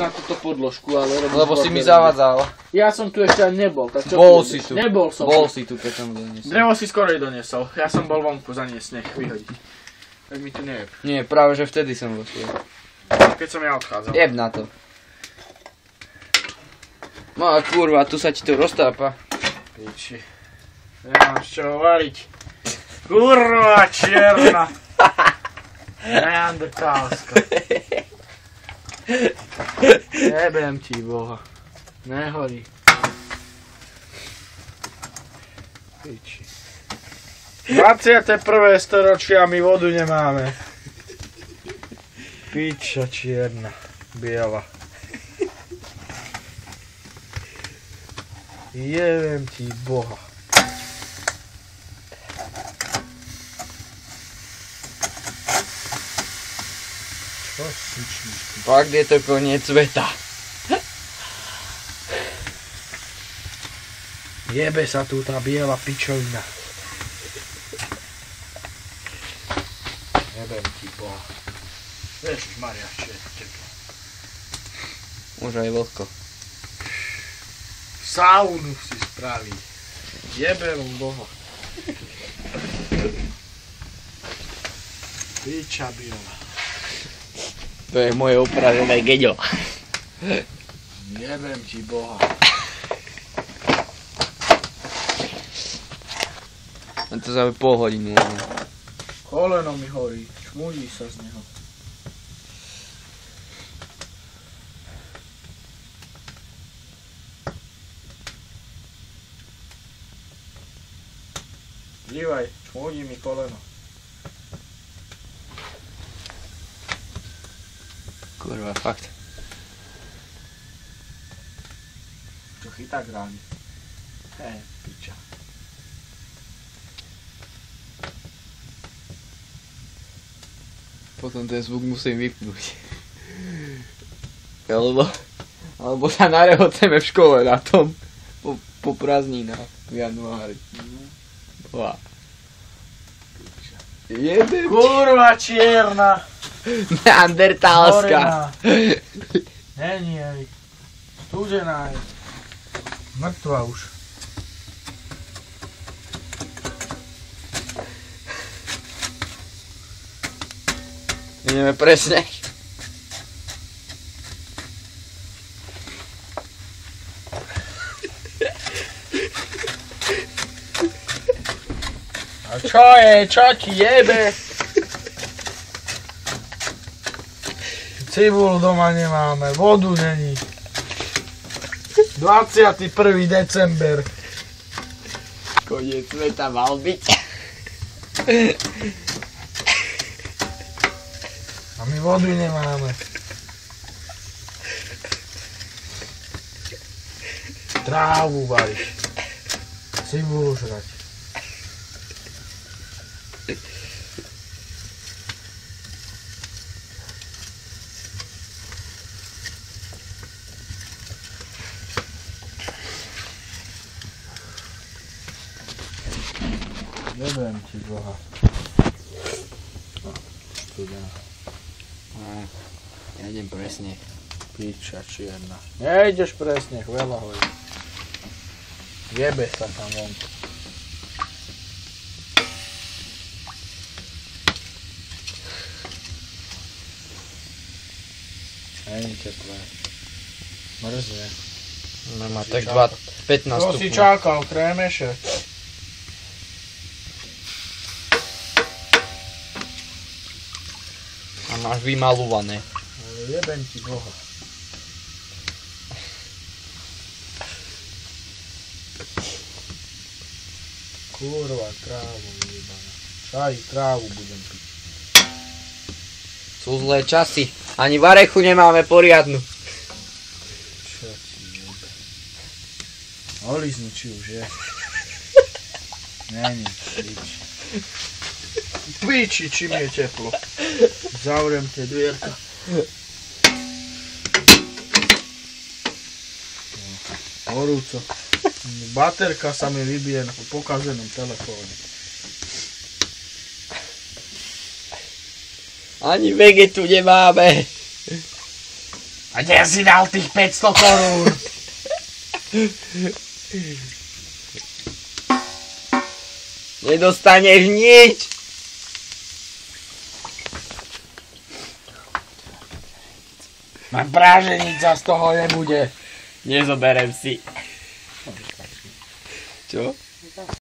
na túto podložku, ale robíš... Lebo si mi zavadzal. Ja som tu ešte ani nebol, tak čo Bol tu si tu. Nebol som. Bol si tu, keď som doniesol. Drevo si skorej doniesol. Ja som bol vonku zaniesť sneh, vyhodiť. Tak mi tu nejeb. Nie, práve že vtedy som vošiel. Keď som ja odchádzal. Jeb na to. No a kurva, tu sa ti to roztápa. Piči. Nemám z čoho variť. Kurva čierna. Neandertálska. Jebem ti boha. Nehorí. Piči. 21. storočie a my vodu nemáme. Piča čierna. Biela. Jebem ti boha. Čo sičíš ty? Fakt je to koniec sveta. Jebe sa tu tá biela pičovina. Jebem ti boha. Ježišmaria, čo je teplo. Už aj vlhko. Saunu si spraví. Jebem boha. Piča biela. To je moje upravené geďo. Jebem ti boha. A to za pol hodinu. Koleno mi horí. Čmudí sa z neho. Dívaj, čmudí mi koleno. Kurva, fakt. Čo chytá grány. Piča. Potom ten zvuk musím vypnúť. Alebo sa narehoceme v škole na tom. Po prázdninách v januári. Boha. Jebe. Kurva čierna. Neandertálska. Není jej. Studená je. Mŕtva už. Ideme presne. A čo je? Čo ti jebe? Cibulu doma nemáme, vodu není. 21. december. Koniec sveta mal byť. A my vodu nemáme. Trávu variš. Cibulu žrať. Jebem ti boha. Studená. Ja idem presne. Piča čierna. Nejdeš presne, veľa hojí. Jebe sa tam von. Není teplé. Mrzne. No má tak 15 Čo si stupňov. čakal, krémeše? A máš vymalované. Ale jebem ti boha. Kurva, trávu vyjebaná. Čaj, trávu budem piť. Sú zlé časy. Ani varechu nemáme poriadnu. Čo ti jebe? Olizni či už je. Není, pič. Piči, čím je teplo. Zavriem tie dvierka. Horúco. Baterka sa mi vybije na pokazenom telefóne. Ani vegetu nemáme. A kde si dal tých 500 korún? Nedostaneš nič! Mám práženica, z toho nebude. Nezoberem si. Čo?